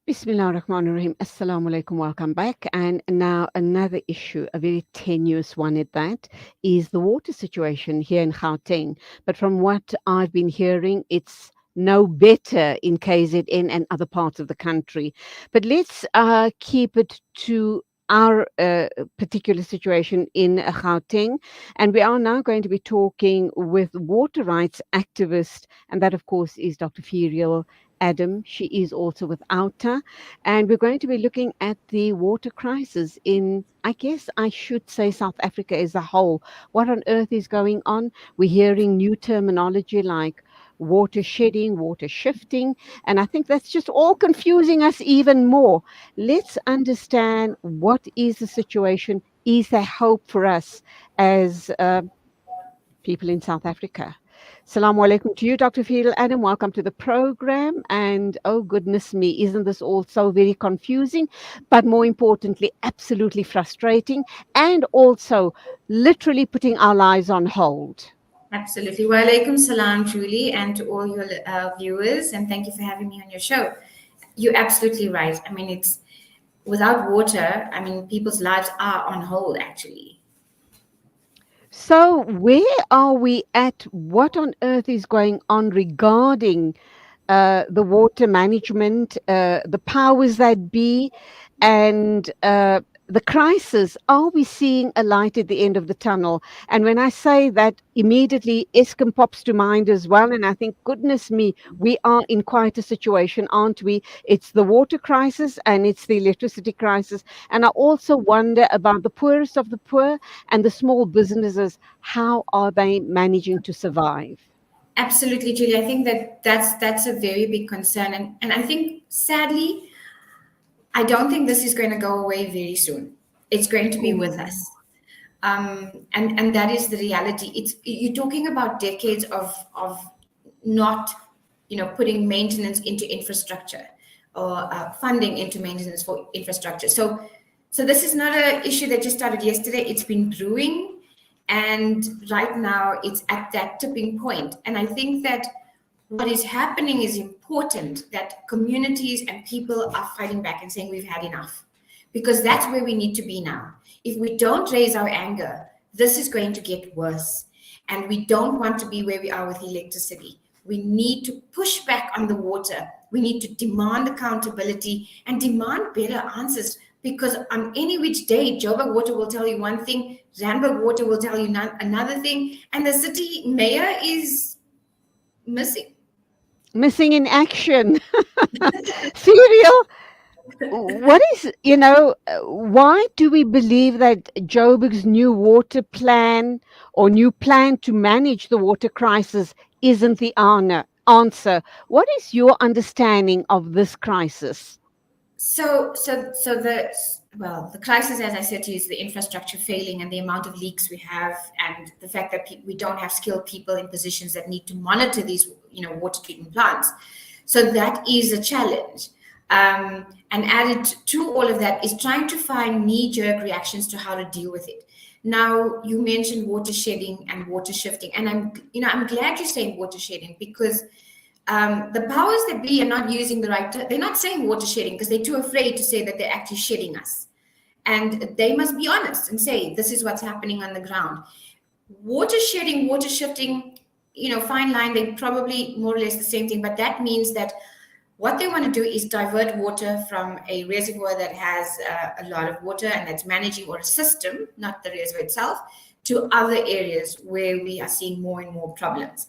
Bismillah ar-Rahman ar-Rahim. Assalamu alaikum. Welcome back. And now another issue, a very tenuous one at that, is the water situation here in Gauteng. But from what I've been hearing, it's no better in KZN and other parts of the country. But let's keep it to our particular situation in Gauteng. And we are now going to be talking with water rights activist, and that, of course, is Dr. Ferial Adam. She is also with OUTA. And we're going to be looking at the water crisis in, I guess I should say, South Africa as a whole. What on earth is going on? We're hearing new terminology like water shedding, water shifting. And I think that's just all confusing us even more. Let's understand what is the situation. Is there hope for us as people in South Africa? Assalamu alaikum to you, Dr. Ferial Adam. Welcome to the program. And oh, goodness me, isn't this all so very confusing? But more importantly, absolutely frustrating and also literally putting our lives on hold. Absolutely. Wa alaikum salam, Julie, and to all your viewers, and thank you for having me on your show. You're absolutely right. I mean, it's without water, I mean, people's lives are on hold, actually. So, where are we at? What on earth is going on regarding the water management, the powers that be, and the crisis? Are we seeing a light at the end of the tunnel? And when I say that, immediately Eskom pops to mind as well. And I think, goodness me, we are in quite a situation, aren't we? It's the water crisis and it's the electricity crisis. And I also wonder about the poorest of the poor and the small businesses. How are they managing to survive? Absolutely, Julie. I think that's a very big concern, and I think sadly, I don't think this is going to go away very soon. It's going to be with Ooh. us. And that is the reality. It's you're talking about decades of not putting maintenance into infrastructure or funding into maintenance for infrastructure. So this is not an issue that just started yesterday. It's been brewing, and right now it's at that tipping point. And I think that what is happening is important, that communities and people are fighting back and saying we've had enough, because that's where we need to be now. If we don't raise our anger, this is going to get worse. And we don't want to be where we are with electricity. We need to push back on the water. We need to demand accountability and demand better answers, because on any which day, Joburg Water will tell you one thing, Randburg Water will tell you another thing, and the city mayor is missing. Missing in action. Serial. What is, why do we believe that Joburg's new water plan or new plan to manage the water crisis isn't the answer? What is your understanding of this crisis? So the crisis, as I said to you, is the infrastructure failing and the amount of leaks we have, and the fact that we don't have skilled people in positions that need to monitor these, water treatment plants. So that is a challenge. And added to all of that is trying to find knee-jerk reactions to how to deal with it. Now, you mentioned water shedding and water shifting, and I'm glad you're saying water shedding, because the powers that be are not using the right term. They're not saying water shedding because they're too afraid to say that they're actually shedding us. And they must be honest and say, this is what's happening on the ground. Water shedding, water shifting, fine line, they're probably more or less the same thing, but that means that what they want to do is divert water from a reservoir that has a lot of water and that's managing, or a system, not the reservoir itself, to other areas where we are seeing more and more problems.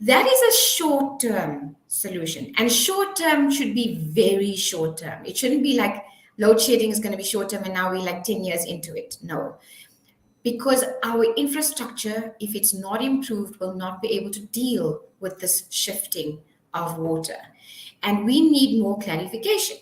That is a short-term solution, and short-term should be very short-term. It shouldn't be like load shedding is going to be short-term and now we're like 10 years into it. No, because our infrastructure, if it's not improved, will not be able to deal with this shifting of water. And we need more clarification.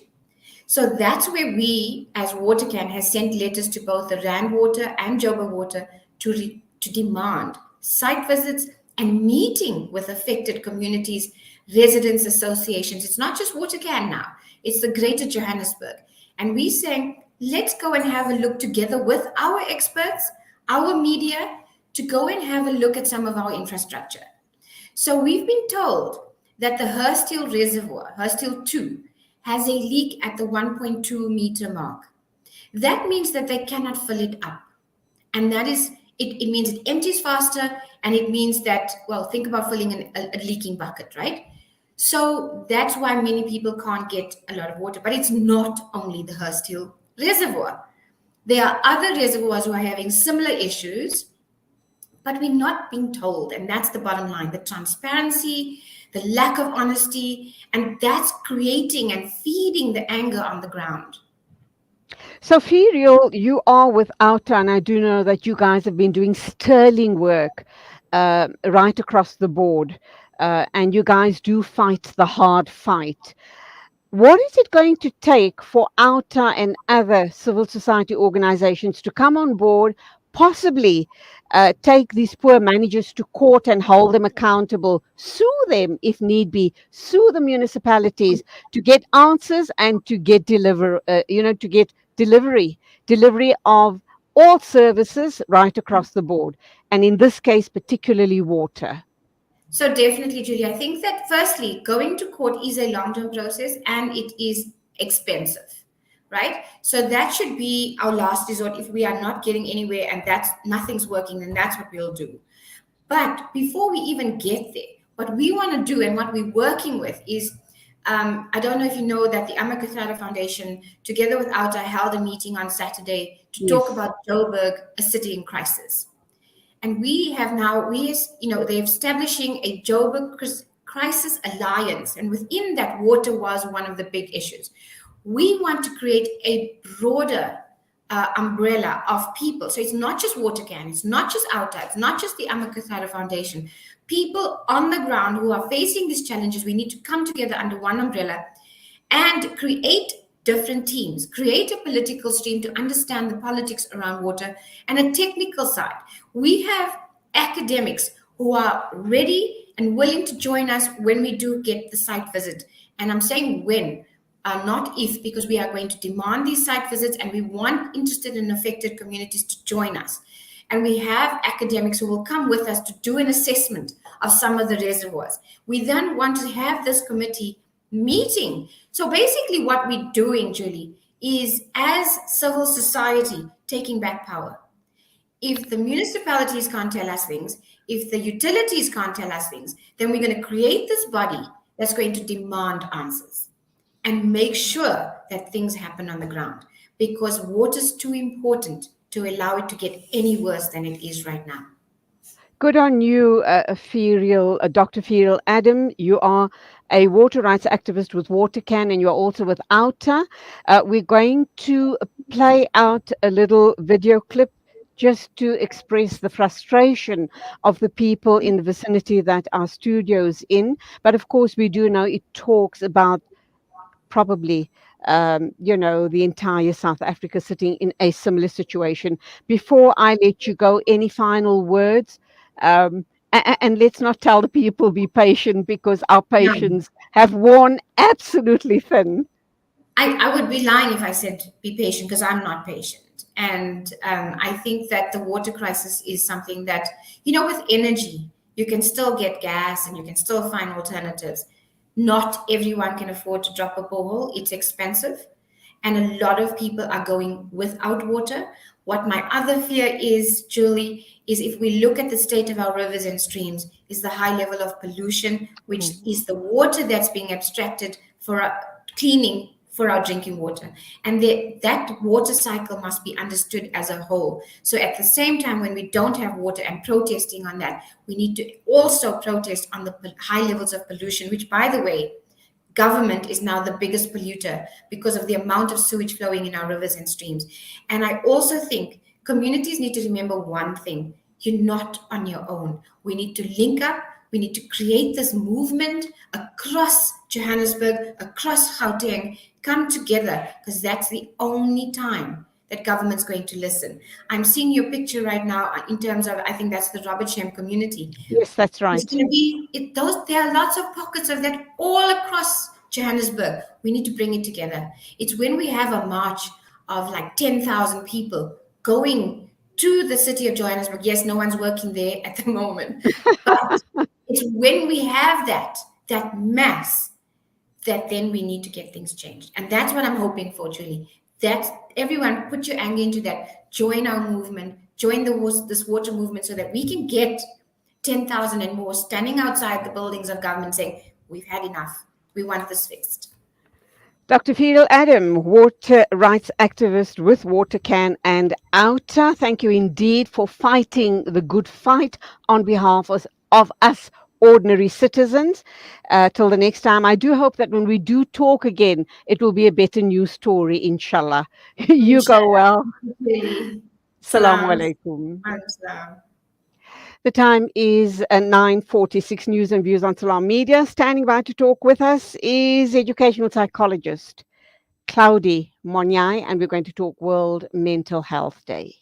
So that's where we, as WaterCan, has sent letters to both the Rand Water and Joburg Water to demand site visits and meeting with affected communities, residents associations. It's not just WaterCan now, it's the Greater Johannesburg. And we're saying, let's go and have a look together with our experts, our media, to go and have a look at some of our infrastructure. So we've been told that the Hursthill Reservoir, Hursthill 2, has a leak at the 1.2 meter mark, that means that they cannot fill it up. And that is, it means it empties faster, and it means that, well, think about filling a leaking bucket, right? So that's why many people can't get a lot of water. But it's not only the Hurst Hill Reservoir. There are other reservoirs who are having similar issues, but we're not being told. And that's the bottom line, the transparency, the lack of honesty, and that's creating and feeding the anger on the ground. So, Ferial, you are with Outer, and I do know that you guys have been doing sterling work right across the board, and you guys do fight the hard fight. What is it going to take for Outer and other civil society organizations to come on board, possibly take these poor managers to court and hold them accountable, sue them if need be, sue the municipalities to get answers and to get to get delivery of all services right across the board, and in this case, particularly water? So definitely, Julie, I think that firstly, going to court is a long-term process and it is expensive, right? So that should be our last resort. If we are not getting anywhere and that's nothing's working, then that's what we'll do. But before we even get there, what we want to do and what we're working with is, I don't know if you know that the Amakatara Foundation, together with Outer, held a meeting on Saturday to talk Yes. about Joburg, a city in crisis. And we have now, they're establishing a Joburg Crisis Alliance. And within that, water was one of the big issues. We want to create a broader umbrella of people. So it's not just WaterCan, it's not just Outer, it's not just the Amakatara Foundation. People on the ground who are facing these challenges, we need to come together under one umbrella and create different teams, create a political stream to understand the politics around water, and a technical side. We have academics who are ready and willing to join us when we do get the site visit. And I'm saying when, not if, because we are going to demand these site visits and we want interested and affected communities to join us. And we have academics who will come with us to do an assessment of some of the reservoirs. We then want to have this committee meeting. So basically what we're doing, Julie, is as civil society taking back power. If the municipalities can't tell us things, if the utilities can't tell us things, then we're going to create this body that's going to demand answers and make sure that things happen on the ground, because water is too important to allow it to get any worse than it is right now. Good on you, Dr. Ferial Adam. You are a water rights activist with WaterCan, and you're also with Outer. We're going to play out a little video clip just to express the frustration of the people in the vicinity that our studio's in. But of course, we do know it talks about probably the entire South Africa sitting in a similar situation. Before I let you go, any final words? And let's not tell the people be patient, because our No. patience have worn absolutely thin. I would be lying if I said be patient, because I'm not patient. And I think that the water crisis is something that, with energy, you can still get gas and you can still find alternatives. Not everyone can afford to drop a borehole, it's expensive. And a lot of people are going without water. What my other fear is, Julie, is if we look at the state of our rivers and streams, is the high level of pollution, which is the water that's being abstracted for cleaning for our drinking water. And that water cycle must be understood as a whole. So at the same time, when we don't have water and protesting on that, we need to also protest on the high levels of pollution, which, by the way, government is now the biggest polluter because of the amount of sewage flowing in our rivers and streams. And I also think communities need to remember one thing: you're not on your own. We need to link up. We need to create this movement across Johannesburg, across Gauteng, come together, because that's the only time that government's going to listen. I'm seeing your picture right now in terms of, I think that's the Robert Shem community. Yes, that's It's right. going to be there are lots of pockets of that all across Johannesburg. We need to bring it together. It's when we have a march of like 10,000 people going to the city of Johannesburg. Yes, no one's working there at the moment, but it's when we have that mass that then we need to get things changed. And that's what I'm hoping for, Julie. That everyone put your anger into that. Join our movement, join this water movement so that we can get 10,000 and more standing outside the buildings of government saying, we've had enough. We want this fixed. Dr. Fidel Adam, water rights activist with Watercan and Outer, thank you indeed for fighting the good fight on behalf of us ordinary citizens. Till the next time, I do hope that when we do talk again, it will be a better news story, inshallah. You go Inshallah. well. Really. Assalamu Salam. alaikum. Salam. The time is 9:46. News and views on Salam Media. Standing by to talk with us is educational psychologist Claudie Monyai, and we're going to talk World Mental Health Day.